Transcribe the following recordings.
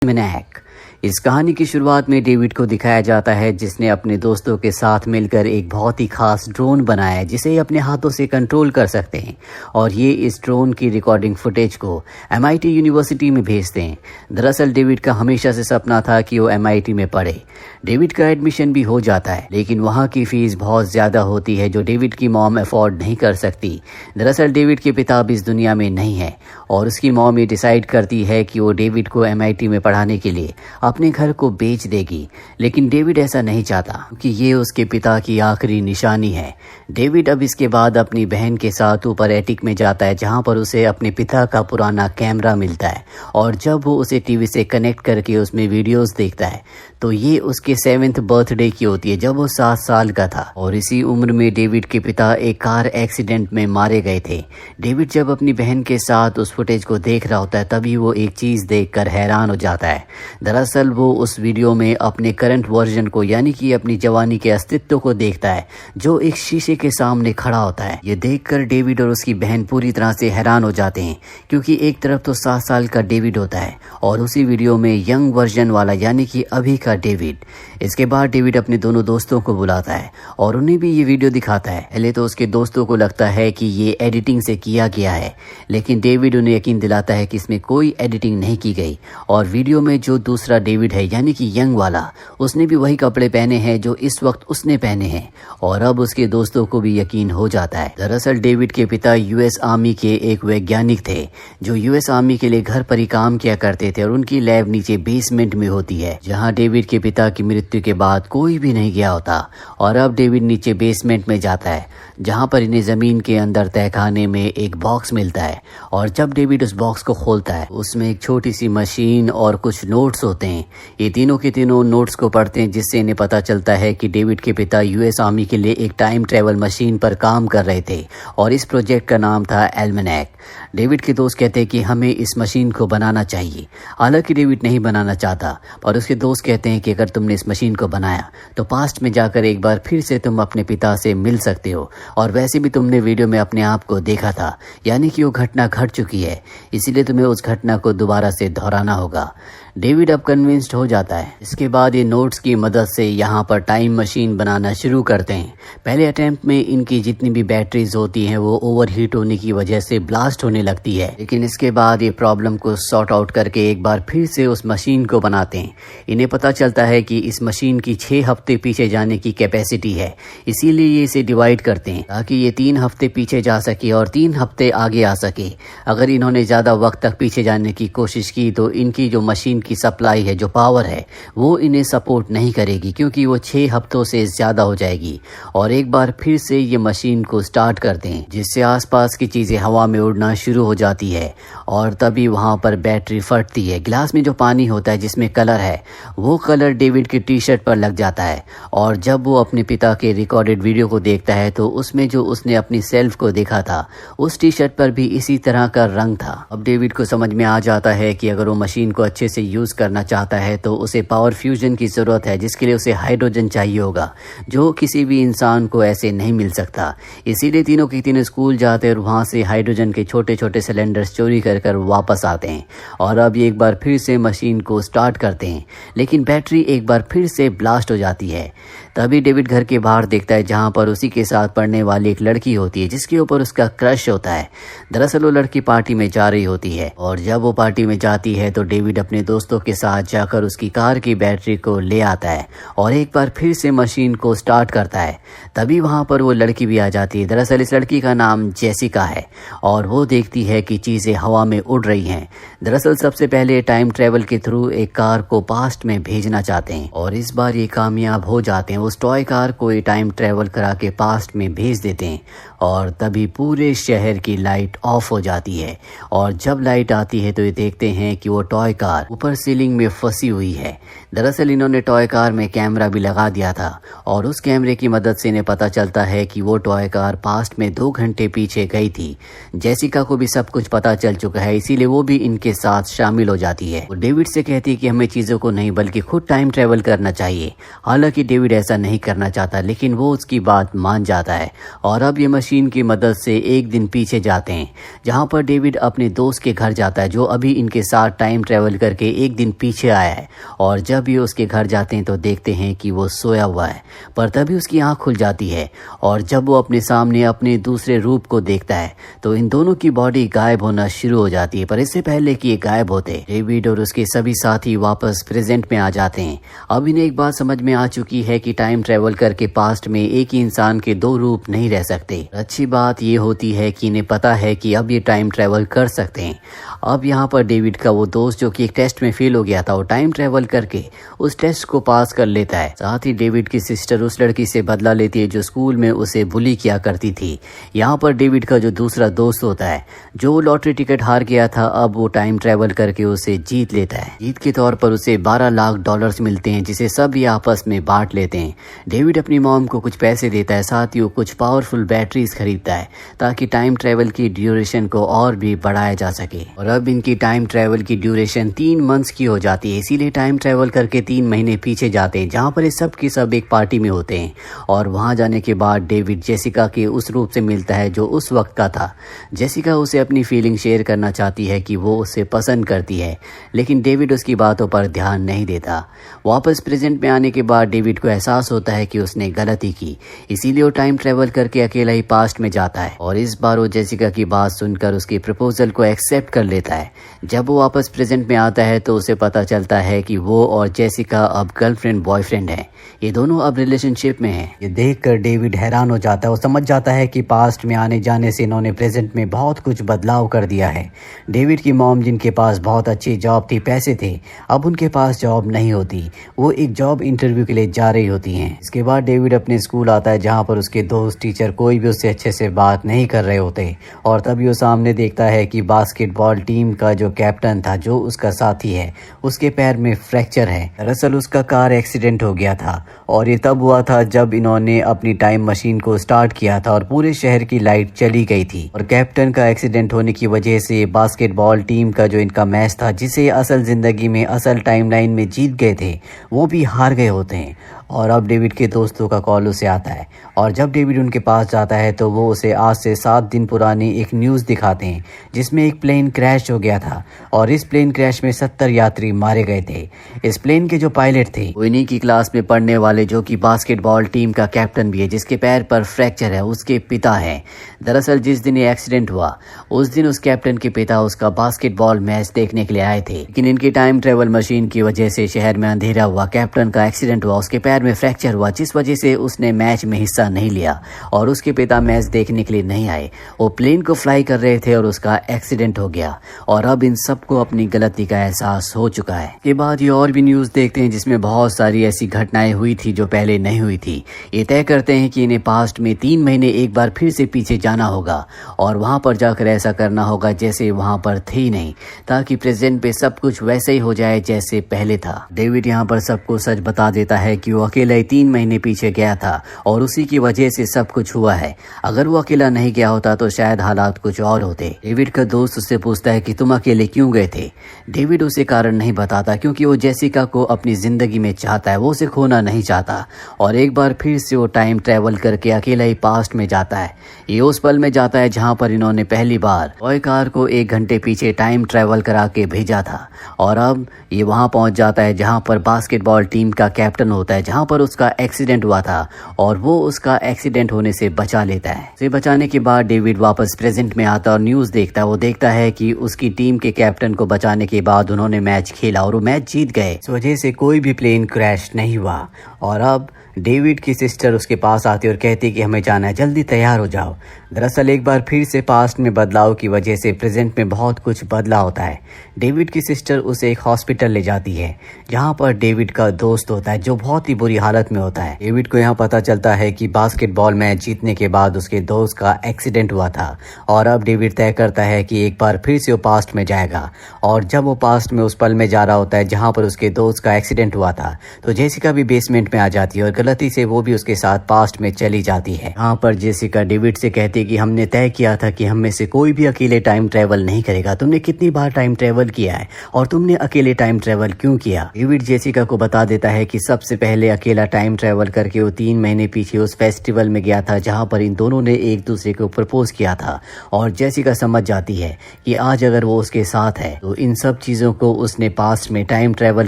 एल्मेनेक। इस कहानी की शुरुआत में डेविड को दिखाया जाता है जिसने अपने दोस्तों के साथ मिलकर एक बहुत ही खास ड्रोन बनाया है जिसे अपने हाथों से कंट्रोल कर सकते हैं और ये इस ड्रोन की रिकॉर्डिंग फुटेज को MIT यूनिवर्सिटी में भेजते हैं। दरअसल डेविड का हमेशा से सपना था कि वो MIT में पढ़े। डेविड का एडमिशन भी हो जाता है लेकिन वहाँ की फीस बहुत ज़्यादा होती है जो डेविड की मॉम अफोर्ड नहीं कर सकती। दरअसल डेविड के पिता अब इस दुनिया में नहीं है और उसकी मॉम ये डिसाइड करती है कि वो डेविड को MIT में पढ़ाने के लिए अपने घर को बेच देगी, लेकिन डेविड ऐसा नहीं चाहता क्योंकि ये उसके पिता की आखिरी निशानी है। डेविड अब इसके बाद अपनी बहन के साथ ऊपर एटिक में जाता है जहां पर उसे अपने पिता का पुराना कैमरा मिलता है और जब वो उसे टीवी से कनेक्ट करके उसमें वीडियोस देखता है तो ये उसके 7th बर्थडे की होती है जब वो 7 साल का था और इसी उम्र में डेविड के पिता एक कार एक्सीडेंट में मारे गए थे। डेविड जब अपनी बहन के साथ उस फुटेज को देख रहा होता है तभी वो एक चीज़ देखकर हैरान हो जाता है। दरअसल वो उस वीडियो में अपने करंट वर्जन को यानी कि अपनी जवानी के अस्तित्व को देखता है जो एक शीशे के सामने खड़ा होता है। ये देखकर डेविड और उसकी बहन पूरी तरह से हैरान हो जाते हैं क्योंकि एक तरफ तो 7 साल का डेविड होता है और उसी वीडियो में यंग वर्जन वाला यानी कि अभी का डेविड। इसके बाद डेविड अपने दोनों दोस्तों को बुलाता है और उन्हें भी ये वीडियो दिखाता है। पहले तो उसके दोस्तों को लगता है कि ये एडिटिंग से किया गया है लेकिन डेविड उन्हें यकीन दिलाता है कि इसमें कोई एडिटिंग नहीं की गई और वीडियो में जो दूसरा डेविड है यानी कि यंग वाला उसने भी वही कपड़े पहने हैं जो इस वक्त उसने पहने हैं और अब उसके दोस्तों को भी यकीन हो जाता है। दरअसल डेविड के पिता US आर्मी के एक वैज्ञानिक थे जो US आर्मी के लिए घर पर ही काम किया करते थे और उनकी लैब नीचे बेसमेंट में होती है जहां डेविड के पिता की मृत्यु के बाद कोई भी नहीं गया होता और अब डेविड नीचे बेसमेंट में जाता है जहां पर इन्हें जमीन के अंदर तहखाने में एक बॉक्स मिलता है और जब डेविड उस बॉक्स को खोलता है उसमें एक छोटी सी मशीन और कुछ नोट्स होते हैं। ये तीनों के तीनों नोट्स को पढ़ते हैं जिससे इन्हें पता चलता है कि डेविड के पिता US आर्मी के लिए एक टाइम ट्रेवल मशीन पर काम कर रहे थे और इस प्रोजेक्ट का नाम था एल्मेनेक। डेविड के दोस्त कहते हैं कि हमें इस मशीन को बनाना चाहिए। हालांकि डेविड नहीं बनाना चाहता और उसके दोस्त कहते हैं कि अगर तुमने इस मशीन को बनाया तो पास्ट में जाकर एक बार फिर से तुम अपने पिता से मिल सकते हो और वैसे भी तुमने वीडियो में अपने आप को देखा था यानी कि वो घटना घट चुकी है इसीलिए तुम्हें उस घटना को दोबारा से दोहराना होगा। डेविड अब कन्विंस्ड हो जाता है। इसके बाद ये नोट्स की मदद से यहाँ पर टाइम मशीन बनाना शुरू करते हैं। पहले अटेम्प्ट में इनकी जितनी भी बैटरीज होती हैं वो ओवरहीट होने की वजह से ब्लास्ट होने लगती है लेकिन इसके बाद ये प्रॉब्लम को सॉर्ट आउट करके एक बार फिर से उस मशीन को बनाते हैं। इन्हें पता चलता है कि इस मशीन की 6 हफ्ते पीछे जाने की कैपेसिटी है इसीलिए ये इसे डिवाइड करते हैं ताकि ये 3 हफ्ते पीछे जा सके और 3 हफ्ते आगे आ सके। अगर इन्होंने ज़्यादा वक्त तक पीछे जाने की कोशिश की तो इनकी जो मशीन की सप्लाई है जो पावर है वो इन्हें सपोर्ट नहीं करेगी क्योंकि वो 6 हफ्तों से ज़्यादा हो जाएगी और एक बार फिर से ये मशीन को स्टार्ट करते हैं जिससे आसपास की चीज़ें हवा में उड़ना शुरू हो जाती है और तभी वहाँ पर बैटरी फटती है। गिलास में जो पानी होता है जिसमें कलर है वो कलर डेविड की टी-शर्ट पर लग जाता है और जब वो अपने पिता के रिकॉर्डेड वीडियो को देखता है तो उसमें जो उसने अपनी सेल्फ को देखा था उस टी-शर्ट पर भी इसी तरह का रंग था। अब डेविड को समझ में आ जाता है कि अगर वो मशीन को अच्छे से यूज़ करना चाहता है तो उसे पावर फ्यूजन की ज़रूरत है जिसके लिए उसे हाइड्रोजन चाहिए होगा जो किसी भी इंसान को ऐसे नहीं मिल सकता। इसीलिए तीनों के तीनों स्कूल जाते हैं और वहाँ से हाइड्रोजन के छोटे छोटे सिलेंडर्स चोरी कर वापस आते हैं और अब एक बार फिर से मशीन को स्टार्ट करते हैं लेकिन बैटरी एक बार फिर से ब्लास्ट हो जाती है। तभी डेविड घर के बाहर देखता है जहाँ पर उसी के साथ पढ़ने वाली एक लड़की होती है जिसके ऊपर उसका क्रश होता है। दरअसल वो लड़की पार्टी में जा रही होती है और जब वो पार्टी में जाती है तो डेविड अपने दोस्तों के साथ जाकर उसकी कार की बैटरी को ले आता है और एक बार फिर से मशीन को स्टार्ट करता है। तभी वहाँ पर वो लड़की भी आ जाती है। दरअसल इस लड़की का नाम जेसिका है और वो देखती है कि चीज़ें हवा में उड़ रही हैं। दरअसल सबसे पहले टाइम ट्रेवल के थ्रू एक कार को पास्ट में भेजना चाहते हैं और इस बार ये कामयाब हो जाते हैं। उस टॉय कार को ये टाइम ट्रेवल करा के पास्ट में भेज देते हैं और तभी पूरे शहर की लाइट ऑफ हो जाती है और जब लाइट आती है तो ये देखते हैं कि वो टॉय कार ऊपर सीलिंग में फंसी हुई है। दरअसल इन्होंने टॉय कार में कैमरा भी लगा दिया था और उस कैमरे की मदद से इन्हें पता चलता है कि वो टॉय कार पास्ट में 2 घंटे पीछे गई थी। जेसिका को भी सब कुछ पता चल चुका है इसीलिए वो भी इनके साथ शामिल हो जाती है। वो डेविड से कहती है कि हमें चीज़ों को नहीं बल्कि खुद टाइम ट्रेवल करना चाहिए। हालांकि डेविड ऐसा नहीं करना चाहता लेकिन वो उसकी बात मान जाता है और अब ये मशीन मशीन की मदद से एक दिन पीछे जाते हैं, जहां पर डेविड अपने दोस्त के घर जाता है जो अभी इनके साथ टाइम ट्रेवल करके एक दिन पीछे आया है। और जब ये उसके घर जाते हैं तो देखते हैं कि वो सोया हुआ है, पर तभी उसकी आंख खुल जाती है और जब वो अपने सामने अपने दूसरे रूप को देखता है तो इन दोनों की बॉडी गायब होना शुरू हो जाती है। पर इससे पहले कि ये गायब होते, डेविड और उसके सभी साथी वापस प्रेजेंट में आ जाते हैं। अब इन्हें एक बात समझ में आ चुकी है कि टाइम ट्रेवल करके पास्ट में एक ही इंसान के दो रूप नहीं रह सकते। अच्छी बात ये होती है कि इन्हें पता है कि अब ये टाइम ट्रेवल कर सकते हैं। अब यहाँ पर डेविड का वो दोस्त जो कि एक टेस्ट में फेल हो गया था, वो टाइम ट्रेवल करके उस टेस्ट को पास कर लेता है। साथ ही डेविड की सिस्टर उस लड़की से बदला लेती है जो स्कूल में उसे बुली किया करती थी। यहाँ पर डेविड का जो दूसरा दोस्त होता है जो लॉटरी टिकट हार गया था, अब वो टाइम ट्रेवल करके उसे जीत लेता है। जीत के तौर पर उसे $12 लाख मिलते हैं जिसे सब ये आपस में बांट लेते हैं। डेविड अपनी मॉम को कुछ पैसे देता है, साथ ही वो कुछ पावरफुल बैटरीज खरीदता है ताकि टाइम ट्रेवल की ड्यूरेशन को और भी बढ़ाया जा सके। और अब इनकी टाइम ट्रेवल की ड्यूरेशन 3 मंथ्स की हो जाती है, इसीलिए टाइम ट्रेवल करके 3 महीने पीछे जाते हैं जहाँ पर ये सब के सब एक पार्टी में होते हैं। और वहाँ जाने के बाद डेविड जेसिका के उस रूप से मिलता है जो उस वक्त का था। जेसिका उसे अपनी फीलिंग शेयर करना चाहती है कि वो उसे पसंद करती है, लेकिन डेविड उसकी बातों पर ध्यान नहीं देता। वापस प्रेजेंट में आने के बाद डेविड को एहसास होता है कि उसने गलती की, इसीलिए वो टाइम ट्रेवल करके अकेला ही पास्ट में जाता है। और इस बार वो जेसिका की बात सुनकर उसके प्रपोजल को एक्सेप्ट कर लेता है। जब वो वापस प्रेजेंट में आता है तो उसे पता चलता है कि वो और जेसिका अब गर्लफ्रेंड बॉयफ्रेंड है, ये दोनों अब रिलेशनशिप में हैं। ये देखकर डेविड हैरान हो जाता है। वो समझ जाता है कि पास्ट में आने जाने से इन्होंने प्रेजेंट में बहुत कुछ बदलाव कर दिया है। डेविड की मॉम जिनके पास बहुत अच्छी जॉब थी, पैसे थे, अब उनके पास जॉब नहीं होती, वो एक जॉब इंटरव्यू के लिए जा रही होती हैं। इसके बाद डेविड अपने स्कूल आता है जहाँ पर उसके दोस्त टीचर कोई भी उससे अच्छे से बात नहीं कर रहे होते। और तभी वो सामने देखता है कि बास्केटबॉल टीम का जो कैप्टन था, जो उसका साथी है, उसके पैर में फ्रैक्चर है। दरअसल उसका कार एक्सीडेंट हो गया था और ये तब हुआ था जब इन्होंने अपनी टाइम मशीन को स्टार्ट किया था और पूरे शहर की लाइट चली गई थी। और कैप्टन का एक्सीडेंट होने की वजह से बास्केटबॉल टीम का जो इनका मैच था, जिसे असल जिंदगी में असल टाइमलाइन में जीत गए थे, वो भी हार गए होते हैं। और अब डेविड के दोस्तों का कॉल उसे आता है और जब डेविड उनके पास जाता है तो वो उसे आज से 7 दिन पुरानी एक न्यूज़ दिखाते हैं जिसमें एक प्लेन क्रैश हो गया था और इस प्लेन क्रैश में 70 यात्री मारे गए थे। इस प्लेन के जो पायलट थे वो इन्हीं की क्लास में पढ़ने वाले जो कि बास्केटबॉल टीम का कैप्टन भी है, जिसके पैर पर फ्रैक्चर है, उसके पिता हैं। दरअसल जिस दिन ये एक्सीडेंट हुआ उस दिन उस कैप्टन के पिता उसका बास्केटबॉल मैच देखने के लिए आए थे, लेकिन इनकी टाइम ट्रेवल मशीन की वजह से शहर में अंधेरा हुआ, कैप्टन का एक्सीडेंट हुआ, उसके पैर में फ्रैक्चर हुआ, जिस वजह से उसने मैच में हिस्सा नहीं लिया और उसके पिता मैच देखने के लिए नहीं आए। वो प्लेन को फ्लाई कर रहे थे और उसका एक्सीडेंट हो गया और अब इन सबको अपनी गलती का एहसास हो चुका है। के बाद ये और भी न्यूज़ देखते हैं जिसमें बहुत सारी ऐसी घटनाएं हुई थी जो पहले नहीं हुई थी। ये तय करते हैं कि इन्हें पास्ट में 3 महीने एक बार फिर से पीछे जाना होगा और वहां पर जाकर ऐसा करना होगा जैसे वहां पर थे ही नहीं, ताकि प्रेजेंट पे सब कुछ वैसे ही हो जाए जैसे पहले था। डेविड यहाँ पर सबको सच बता देता है कि वो अकेला ही 3 महीने पीछे गया था और उसी की वजह से सब कुछ हुआ है। अगर वो अकेला नहीं गया होता तो शायद हालात कुछ और होते। डेविड का दोस्त उससे पूछता है कि तुम अकेले क्यों गए थे। डेविड उसे कारण नहीं बताता क्योंकि वो जेसिका को अपनी जिंदगी में चाहता है, वो उसे खोना नहीं चाहता। और एक बार फिर से वो टाइम ट्रेवल करके अकेला ही पास्ट में जाता है। ये उस पल में जाता है जहाँ पर इन्होंने पहली बार टॉय कार को 1 घंटे पीछे टाइम ट्रेवल करा के भेजा था और अब ये वहाँ पहुँच जाता है जहाँ पर बास्केटबॉल टीम का कैप्टन होता है, जहाँ पर उसका एक्सीडेंट हुआ था और वो उसका एक्सीडेंट होने से बचा लेता है। उसे बचाने के बाद डेविड वापस प्रेजेंट में आता और न्यूज़ देखता है। वो देखता है कि उसकी टीम के कैप्टन को बचाने के बाद उन्होंने मैच खेला और वो मैच जीत गए। इस वजह से कोई भी प्लेन क्रैश नहीं हुआ और अब डेविड की सिस्टर उसके पास आती और कहती कि हमें जाना है, जल्दी तैयार हो जाओ। दरअसल एक बार फिर से पास्ट में बदलाव की वजह से प्रेजेंट में बहुत कुछ बदला होता है। डेविड की सिस्टर उसे एक हॉस्पिटल ले जाती है जहां पर डेविड का दोस्त होता है जो बहुत ही बुरी हालत में होता है। डेविड को यहाँ पता चलता है कि बास्केटबॉल मैच जीतने के बाद उसके दोस्त का एक्सीडेंट हुआ था और अब डेविड तय करता है कि एक बार फिर से वो पास्ट में जाएगा। और जब वो पास्ट में उस पल में जा रहा होता है जहाँ पर उसके दोस्त का एक्सीडेंट हुआ था तो जेसिका भी बेसमेंट में आ जाती है और गलती से वो भी उसके साथ पास्ट में चली जाती है। यहाँ पर जेसिका डेविड से कहती कि हमने तय किया था कि हम में से कोई भी अकेले टाइम ट्रेवल नहीं करेगा। तुमने कितनी बार टाइम ट्रेवल किया है और तुमने अकेले टाइम ट्रेवल क्यों किया। डेविड जेसिका को बता देता है कि सबसे पहले अकेला टाइम ट्रेवल करके वो 3 महीने पीछे उस फेस्टिवल में गया था जहाँ पर इन दोनों ने एक दूसरे को प्रपोज किया था, और जेसिका समझ जाती है कि आज अगर वो उसके साथ है तो इन सब चीज़ों को उसने पास्ट में टाइम ट्रेवल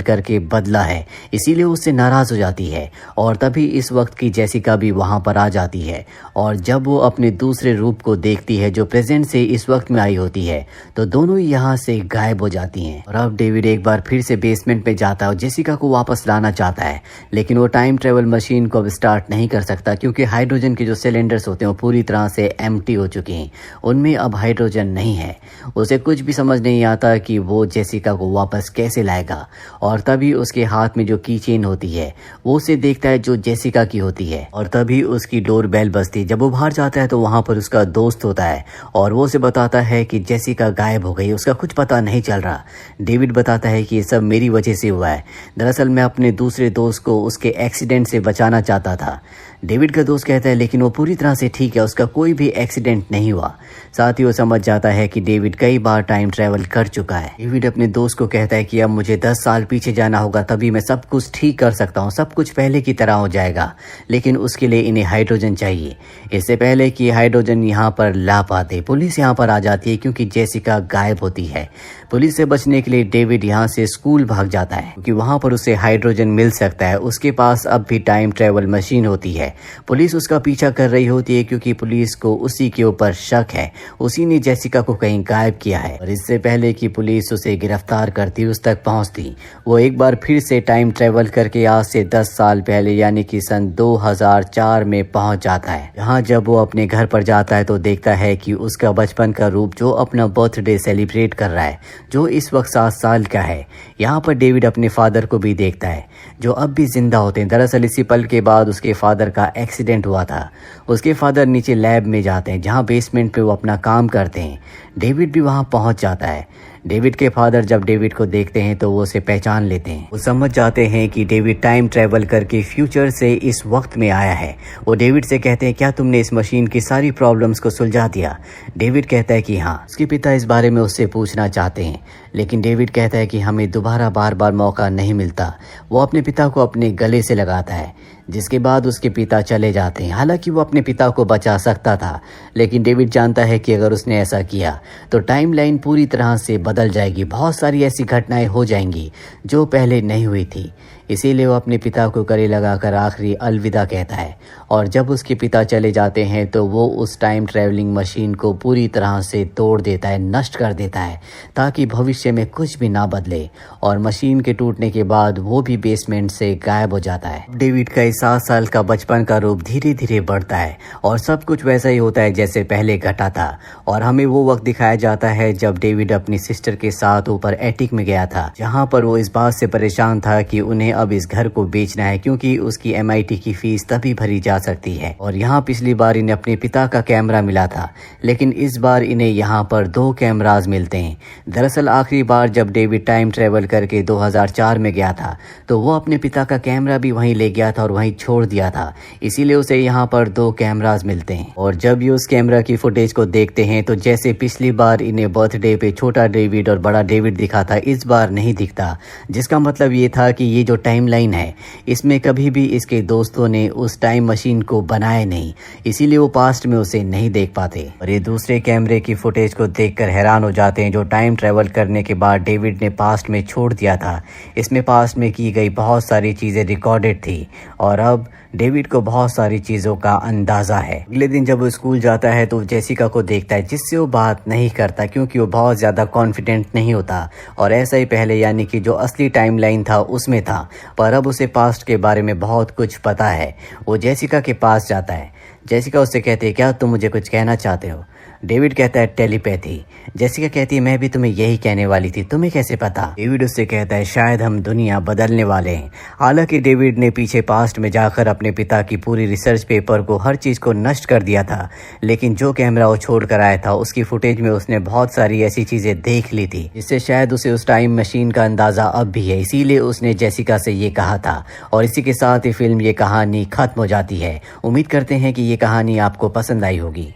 करके बदला है, इसीलिए उससे नाराज़ हो जाती है। और तभी इस वक्त की जेसिका भी वहाँ पर आ जाती है, और जब वो अपने दूसरे रूप को देखती है जो प्रेजेंट से इस वक्त में आई होती है तो दोनों ही यहाँ से गायब हो जाती हैं। और अब डेविड एक बार फिर से बेसमेंट में जाता है और जेसिका को वापस लाना चाहता है, लेकिन वो टाइम ट्रेवल मशीन को अब स्टार्ट नहीं कर सकता क्योंकि हाइड्रोजन के जो सिलेंडर्स होते हैं वो पूरी तरह से एम्प्टी हो चुके हैं, उनमें अब हाइड्रोजन नहीं है। उसे कुछ भी समझ नहीं आता कि वो जेसिका को वापस कैसे लाएगा। और तभी उसके हाथ में जो की चेन होती है वो उसे देखता है जो जेसिका की होती है, और तभी उसकी डोर बेल बजती है। जब वो बाहर जाता है तो वहाँ पर उसका दोस्त होता है और वो उसे बताता है कि जेसिका गायब हो गई, उसका कुछ पता नहीं चल रहा। डेविड बताता है कि ये सब मेरी वजह से हुआ है, दरअसल मैं अपने दूसरे दोस्त को उसके एक्सीडेंट से बचाना चाहता था। डेविड का दोस्त कहता है लेकिन वो पूरी तरह से ठीक है, उसका कोई भी एक्सीडेंट नहीं हुआ। साथ ही वो समझ जाता है कि डेविड कई बार टाइम ट्रैवल कर चुका है। डेविड अपने दोस्त को कहता है कि अब मुझे 10 साल पीछे जाना होगा, तभी मैं सब कुछ ठीक कर सकता हूँ, सब कुछ पहले की तरह हो जाएगा, लेकिन उसके लिए इन्हें हाइड्रोजन चाहिए। इससे पहले कि हाइड्रोजन यहाँ पर ला पाते पुलिस यहाँ पर आ जाती है क्योंकि जेसिका गायब होती है। पुलिस से बचने के लिए डेविड यहाँ से स्कूल भाग जाता है क्योंकि वहाँ पर उसे हाइड्रोजन मिल सकता है। उसके पास अब भी टाइम ट्रैवल मशीन होती है। पुलिस उसका पीछा कर रही होती है क्योंकि पुलिस को उसी के ऊपर शक है, उसी ने जेसिका को कहीं गायब किया है। और इससे पहले कि पुलिस उसे गिरफ्तार करती उस तक पहुंचती, वो एक बार फिर से टाइम ट्रैवल करके आज से 10 साल पहले यानी कि सन 2004 में पहुंच जाता है। यहाँ जब वो अपने घर पर जाता है तो देखता है कि उसका बचपन का रूप जो अपना बर्थडे सेलिब्रेट कर रहा है, जो इस वक्त 7 साल का है। यहाँ पर डेविड अपने फादर को भी देखता है जो अब भी जिंदा होते हैं। दरअसल इसी पल के बाद उसके फादर का एक्सीडेंट हुआ था। उसके फादर नीचे लैब में जाते हैं जहाँ बेसमेंट पे वो अपना काम करते हैं। डेविड भी वहाँ पहुँच जाता है। डेविड के फादर जब डेविड को देखते हैं तो वो उसे पहचान लेते हैं। वो समझ जाते हैं कि डेविड टाइम ट्रैवल करके फ्यूचर से इस वक्त में आया है। वो डेविड से कहते हैं क्या तुमने इस मशीन की सारी प्रॉब्लम्स को सुलझा दिया। डेविड कहता है कि हाँ। उसके पिता इस बारे में उससे पूछना चाहते हैं, लेकिन डेविड कहता है कि हमें दोबारा बार बार मौका नहीं मिलता। वो अपने पिता को अपने गले से लगाता है, जिसके बाद उसके पिता चले जाते हैं। हालांकि वो अपने पिता को बचा सकता था, लेकिन डेविड जानता है कि अगर उसने ऐसा किया तो टाइमलाइन पूरी तरह से बदल जाएगी, बहुत सारी ऐसी घटनाएं हो जाएंगी जो पहले नहीं हुई थी। इसीलिए वो अपने पिता को गले लगाकर आखिरी अलविदा कहता है। और जब उसके पिता चले जाते हैं तो वो उस टाइम ट्रैवलिंग मशीन को पूरी तरह से तोड़ देता है, नष्ट कर देता है, ताकि भविष्य में कुछ भी ना बदले। और मशीन के टूटने के बाद वो भी बेसमेंट से गायब हो जाता है। डेविड का 7 साल का बचपन का रूप धीरे धीरे बढ़ता है और सब कुछ वैसा ही होता है जैसे पहले घटा था। और हमें वो वक्त दिखाया जाता है जब डेविड अपनी सिस्टर के साथ ऊपर एटिक में गया था, जहाँ पर वो इस बात से परेशान था कि उन्हें अब इस घर को बेचना है क्योंकि उसकी MIT की फीस तभी भरी जा सकती है। और यहाँ पिछली बार इन्हें अपने पिता का कैमरा मिला था, लेकिन इस बार इन्हें यहाँ पर 2 कैमराज मिलते हैं। दरअसल आखिरी बार जब डेविड टाइम ट्रेवल करके 2004 में गया था तो वो अपने पिता का कैमरा भी वहीं ले गया था और वहीं छोड़ दिया था, इसीलिए उसे यहाँ पर 2 कैमराज मिलते हैं। और जब ये उस कैमरा की फुटेज को देखते हैं तो जैसे पिछली बार इन्हें बर्थडे पे छोटा डेविड और बड़ा डेविड दिखा था, इस बार नहीं दिखता, जिसका मतलब ये था कि ये जो टाइमलाइन है इसमें कभी भी इसके दोस्तों ने उस टाइम मशीन को बनाया नहीं, इसीलिए वो पास्ट में उसे नहीं देख पाते। और ये दूसरे कैमरे की फुटेज को देखकर हैरान हो जाते हैं जो टाइम ट्रेवल करने के बाद डेविड ने पास्ट में छोड़ दिया था। इसमें पास्ट में की गई बहुत सारी चीज़ें रिकॉर्डेड थी और अब डेविड को बहुत सारी चीज़ों का अंदाज़ा है। अगले दिन जब वो स्कूल जाता है तो जेसिका को देखता है, जिससे वो बात नहीं करता क्योंकि वो बहुत ज़्यादा कॉन्फिडेंट नहीं होता। और ऐसा ही पहले यानी कि जो असली टाइमलाइन था उसमें था, पर अब उसे पास्ट के बारे में बहुत कुछ पता है। वो जेसिका के पास जाता है। जेसिका उससे कहती है क्या तुम मुझे कुछ कहना चाहते हो। डेविड कहता है टेलीपैथी। जेसिका कहती है मैं भी तुम्हें यही कहने वाली थी, तुम्हें कैसे पता। डेविड उससे कहता है शायद हम दुनिया बदलने वाले हैं। हालांकि डेविड ने पीछे पास्ट में जाकर अपने पिता की पूरी रिसर्च पेपर को, हर चीज़ को नष्ट कर दिया था, लेकिन जो कैमरा वो छोड़ कर आया था उसकी फुटेज में उसने बहुत सारी ऐसी चीज़ें देख ली थी जिससे शायद उसे उस टाइम मशीन का अंदाज़ा अब भी है, इसीलिए उसने जेसिका से ये कहा था। और इसी के साथ ये फिल्म, ये कहानी खत्म हो जाती है। उम्मीद करते हैं कि ये कहानी आपको पसंद आई होगी।